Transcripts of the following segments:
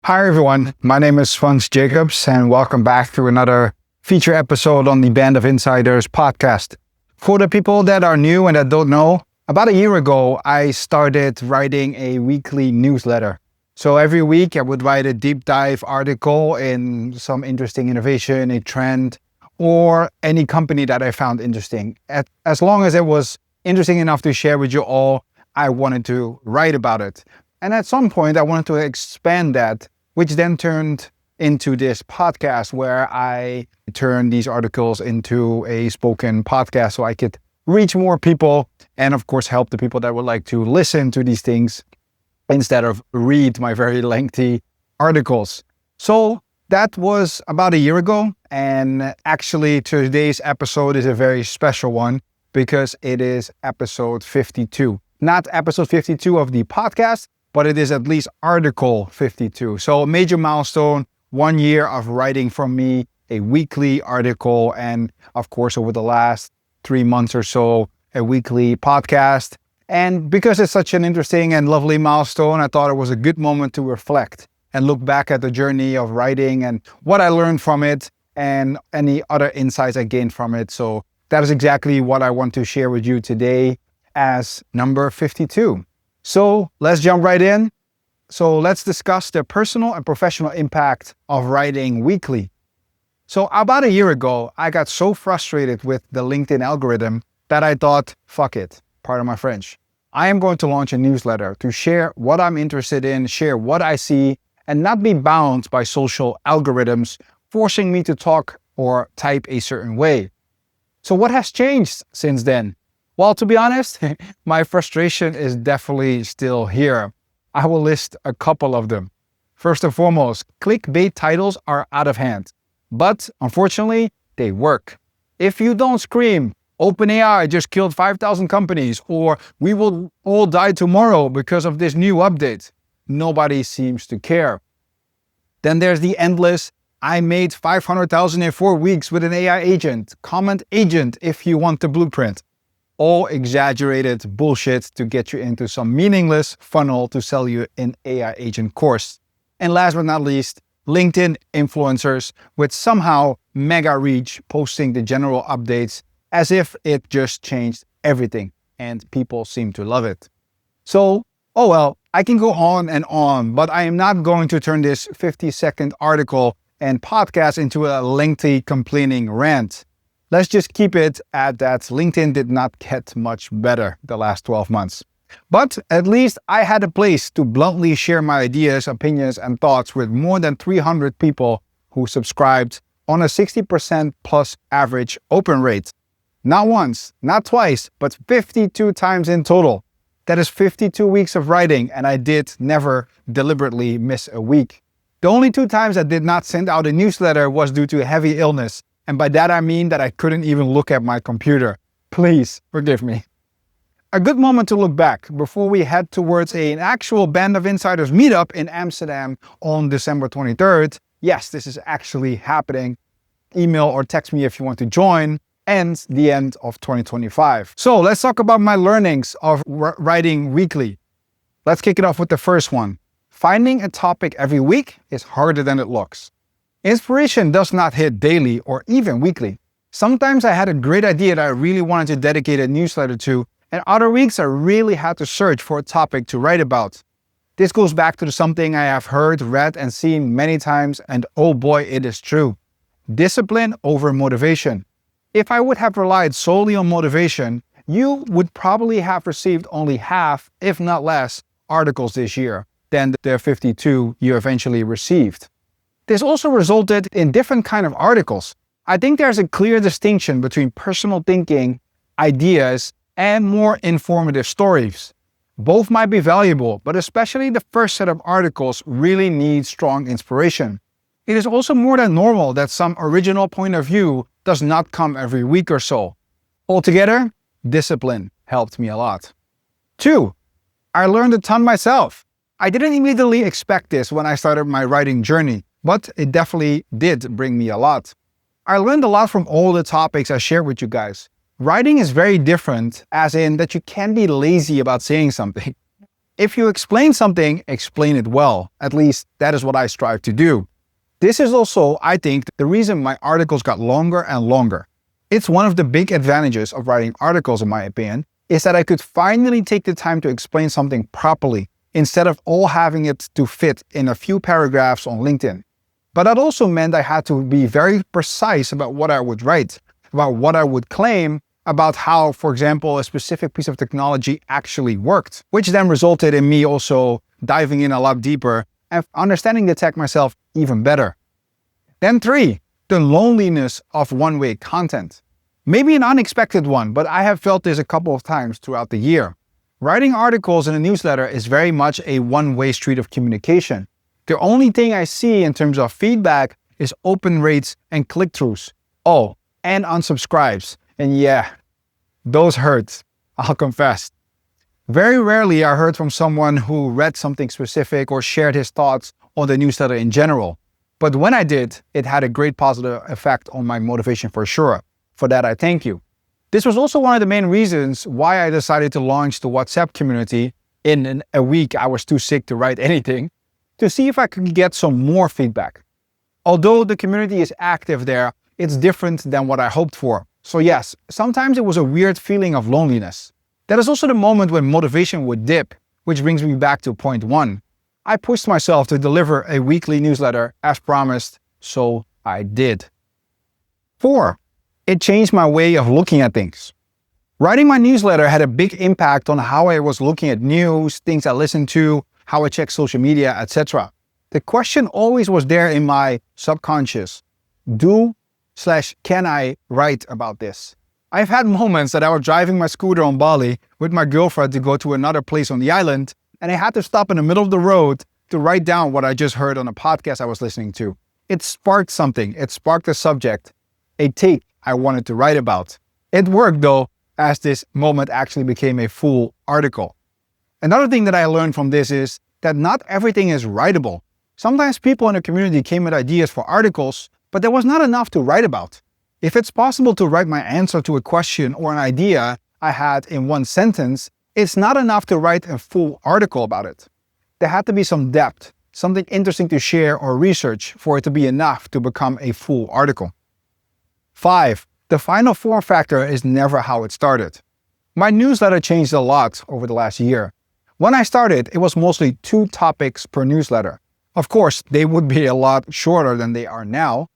Hi everyone, my name is Svans Jacobs and welcome back to another feature episode on the Band of Insiders podcast. For the people that are new and that don't know, about a year ago I started writing a weekly newsletter. So every week I would write a deep dive article in some interesting innovation, a trend, or any company that I found interesting. As long as it was interesting enough to share with you all, I wanted to write about it. And at some point I wanted to expand that, which then turned into this podcast where I turned these articles into a spoken podcast so I could reach more people and of course help the people that would like to listen to these things instead of read my very lengthy articles. So that was about a year ago, and actually today's episode is a very special one because it is episode 52. Not episode 52 of the podcast, but it is at least article 52. So a major milestone, 1 year of writing from me, a weekly article, and of course over the last 3 months or so, a weekly podcast. And because it's such an interesting and lovely milestone, I thought it was a good moment to reflect and look back at the journey of writing and what I learned from it and any other insights I gained from it. So that is exactly what I want to share with you today as number 52. So let's jump right in. So let's discuss the personal and professional impact of writing weekly. So about a year ago, I got so frustrated with the LinkedIn algorithm that I thought, fuck it, pardon my French. I am going to launch a newsletter to share what I'm interested in, share what I see, and not be bound by social algorithms forcing me to talk or type a certain way. So what has changed since then? Well, to be honest, my frustration is definitely still here. I will list a couple of them. First and foremost, clickbait titles are out of hand, but unfortunately, they work. If you don't scream, OpenAI just killed 5,000 companies, or we will all die tomorrow because of this new update, nobody seems to care. Then there's the endless, I made 500,000 in 4 weeks with an AI agent, comment agent if you want the blueprint. All exaggerated bullshit to get you into some meaningless funnel to sell you an AI agent course. And last but not least, LinkedIn influencers with somehow mega reach posting the general updates as if it just changed everything and people seem to love it. So, oh well, I can go on, but I am not going to turn this 50-second article and podcast into a lengthy complaining rant. Let's just keep it at that LinkedIn did not get much better the last 12 months. But at least I had a place to bluntly share my ideas, opinions, and thoughts with more than 300 people who subscribed on a 60% plus average open rate. Not once, not twice, but 52 times in total. That is 52 weeks of writing, and I did never deliberately miss a week. The only 2 times I did not send out a newsletter was due to heavy illness. And by that I mean that I couldn't even look at my computer. Please forgive me. A good moment to look back before we head towards an actual Band of Insiders meetup in Amsterdam on December 23rd. Yes, this is actually happening. Email or text me if you want to join. And the end of 2025. So let's talk about my learnings of writing weekly. Let's kick it off with the first one. Finding a topic every week is harder than it looks. Inspiration does not hit daily or even weekly. Sometimes I had a great idea that I really wanted to dedicate a newsletter to, and other weeks I really had to search for a topic to write about. This goes back to something I have heard, read, and seen many times, and oh boy, it is true. Discipline over motivation. If I would have relied solely on motivation, you would probably have received only half, if not less, articles this year than the 52 you eventually received. This also resulted in different kind of articles. I think there's a clear distinction between personal thinking, ideas, and more informative stories. Both might be valuable, but especially the first set of articles really need strong inspiration. It is also more than normal that some original point of view does not come every week or so. Altogether, discipline helped me a lot. 2. I learned a ton myself. I didn't immediately expect this when I started my writing journey, but it definitely did bring me a lot. I learned a lot from all the topics I shared with you guys. Writing is very different, as in that you can't be lazy about saying something. If you explain something, explain it well. At least that is what I strive to do. This is also, I think, the reason my articles got longer and longer. It's one of the big advantages of writing articles, in my opinion, is that I could finally take the time to explain something properly instead of all having it to fit in a few paragraphs on LinkedIn. But that also meant I had to be very precise about what I would write, about what I would claim, about how, for example, a specific piece of technology actually worked, which then resulted in me also diving in a lot deeper and understanding the tech myself even better. Then 3, the loneliness of one-way content. Maybe an unexpected one, but I have felt this a couple of times throughout the year. Writing articles in a newsletter is very much a one-way street of communication. The only thing I see in terms of feedback is open rates and click-throughs. Oh, and unsubscribes. And yeah, those hurt, I'll confess. Very rarely I heard from someone who read something specific or shared his thoughts on the newsletter in general. But when I did, it had a great positive effect on my motivation for sure. For that, I thank you. This was also one of the main reasons why I decided to launch the WhatsApp community. In a week, I was too sick to write anything, to see if I could get some more feedback. Although the community is active there, it's different than what I hoped for. So yes, sometimes it was a weird feeling of loneliness. That is also the moment when motivation would dip, which brings me back to point 1. I pushed myself to deliver a weekly newsletter as promised, so I did. 4. It changed my way of looking at things. Writing my newsletter had a big impact on how I was looking at news, things I listened to, how I check social media, etc. The question always was there in my subconscious. Can I write about this? I've had moments that I was driving my scooter on Bali with my girlfriend to go to another place on the island, and I had to stop in the middle of the road to write down what I just heard on a podcast I was listening to. It sparked something. It sparked a subject, a take I wanted to write about. It worked though, as this moment actually became a full article. Another thing that I learned from this is that not everything is writable. Sometimes people in the community came with ideas for articles, but there was not enough to write about. If it's possible to write my answer to a question or an idea I had in one sentence, it's not enough to write a full article about it. There had to be some depth, something interesting to share or research for it to be enough to become a full article. 5. The final form factor is never how it started. My newsletter changed a lot over the last year. When I started, it was mostly 2 topics per newsletter. Of course, they would be a lot shorter than they are now.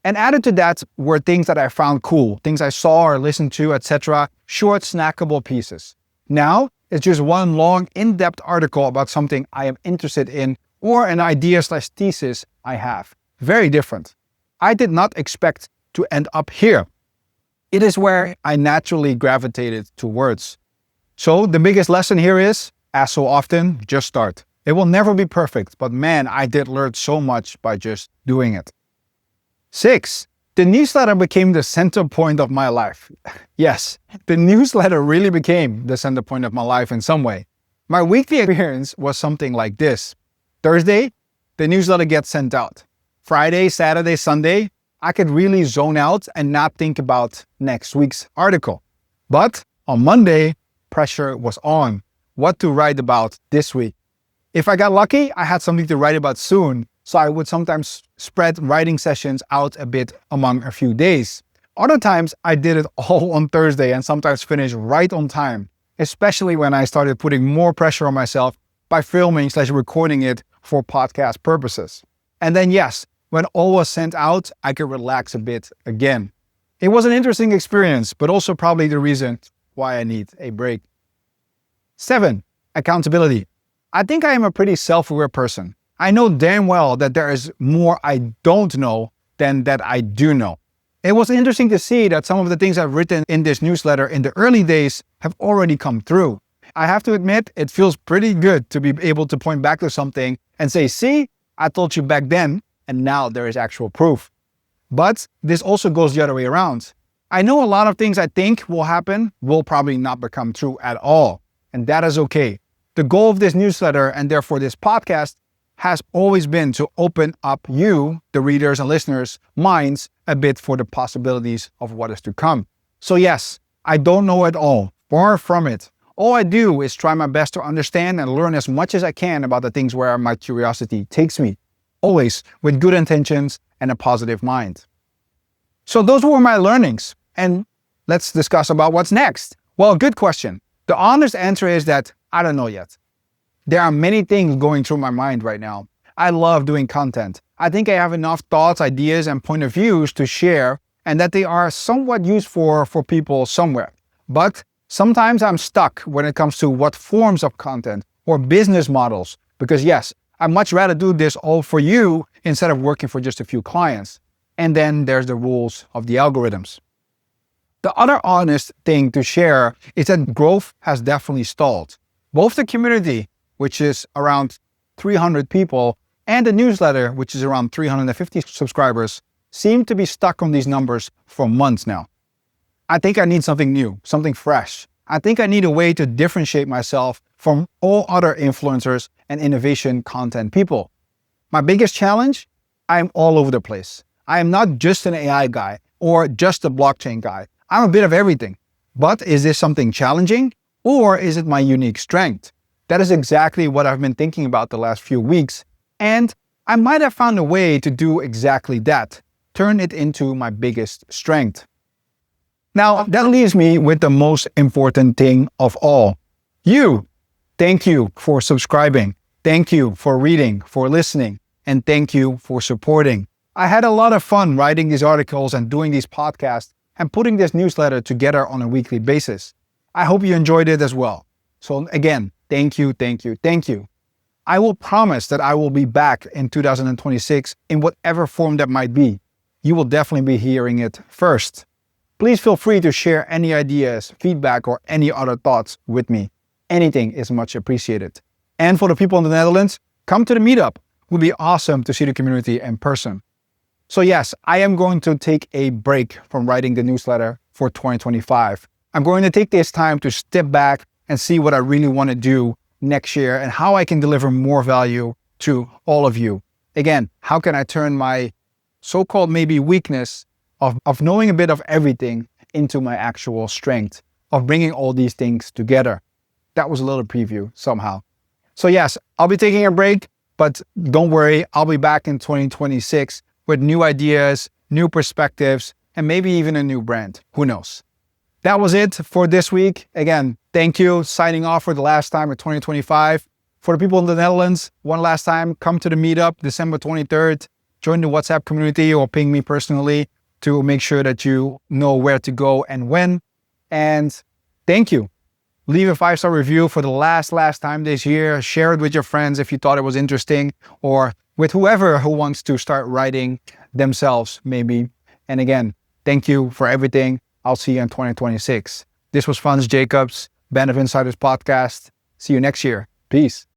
And added to that were things that I found cool, things I saw or listened to, etc. Short, snackable pieces. Now, it's just one long, in-depth article about something I am interested in or an idea/thesis I have. Very different. I did not expect to end up here. It is where I naturally gravitated towards. So the biggest lesson here is, as so often, just start. It will never be perfect, but man, I did learn so much by just doing it. 6. The newsletter became the center point of my life. Yes, the newsletter really became the center point of my life in some way. My weekly experience was something like this. Thursday, the newsletter gets sent out. Friday, Saturday, Sunday, I could really zone out and not think about next week's article. But on Monday, pressure was on. What to write about this week? If I got lucky, I had something to write about soon. So I would sometimes spread writing sessions out a bit among a few days. Other times I did it all on Thursday and sometimes finished right on time, especially when I started putting more pressure on myself by filming/recording it for podcast purposes. And then yes, when all was sent out, I could relax a bit again. It was an interesting experience, but also probably the reason why I need a break. 7. Accountability. I think I am a pretty self-aware person. I know damn well that there is more I don't know than that I do know. It was interesting to see that some of the things I've written in this newsletter in the early days have already come through. I have to admit, it feels pretty good to be able to point back to something and say, see, I told you back then, and now there is actual proof. But this also goes the other way around. I know a lot of things I think will happen will probably not become true at all, and that is okay. The goal of this newsletter, and therefore this podcast, has always been to open up you, the readers and listeners' minds a bit for the possibilities of what is to come. So yes, I don't know it all, far from it. All I do is try my best to understand and learn as much as I can about the things where my curiosity takes me, always with good intentions and a positive mind. So those were my learnings, and let's discuss about what's next. Well, good question. The honest answer is that I don't know yet. There are many things going through my mind right now. I love doing content. I think I have enough thoughts, ideas, and point of views to share, and that they are somewhat useful for people somewhere. But sometimes I'm stuck when it comes to what forms of content or business models, because yes, I'd much rather do this all for you instead of working for just a few clients. And then there's the rules of the algorithms. The other honest thing to share is that growth has definitely stalled. Both the community, which is around 300 people, and the newsletter, which is around 350 subscribers, seem to be stuck on these numbers for months now. I think I need something new, something fresh. I think I need a way to differentiate myself from all other influencers and innovation content people. My biggest challenge? I'm all over the place. I am not just an AI guy or just a blockchain guy. I'm a bit of everything. But is this something challenging, or is it my unique strength? That is exactly what I've been thinking about the last few weeks, and I might have found a way to do exactly that, turn it into my biggest strength. Now, that leaves me with the most important thing of all. You. Thank you for subscribing. Thank you for reading, for listening, and thank you for supporting. I had a lot of fun writing these articles and doing these podcasts and putting this newsletter together on a weekly basis. I hope you enjoyed it as well. So again, thank you, thank you, thank you. I will promise that I will be back in 2026 in whatever form that might be. You will definitely be hearing it first. Please feel free to share any ideas, feedback, or any other thoughts with me. Anything is much appreciated. And for the people in the Netherlands, come to the meetup. It would be awesome to see the community in person. So yes, I am going to take a break from writing the newsletter for 2025. I'm going to take this time to step back and see what I really want to do next year and how I can deliver more value to all of you. Again, how can I turn my so-called maybe weakness of knowing a bit of everything into my actual strength of bringing all these things together. That was a little preview somehow. So yes, I'll be taking a break, but don't worry, I'll be back in 2026 with new ideas, new perspectives, and maybe even a new brand. Who knows? That was it for this week. Again, thank you. Signing off for the last time of 2025. For the people in the Netherlands, one last time, come to the meetup December 23rd. Join the WhatsApp community or ping me personally to make sure that you know where to go and when. And thank you. Leave a 5-star review for the last time this year. Share it with your friends if you thought it was interesting, or with whoever who wants to start writing themselves maybe. And again, thank you for everything. I'll see you in 2026. This was Frans Jacobs, Band of Insiders podcast. See you next year. Peace.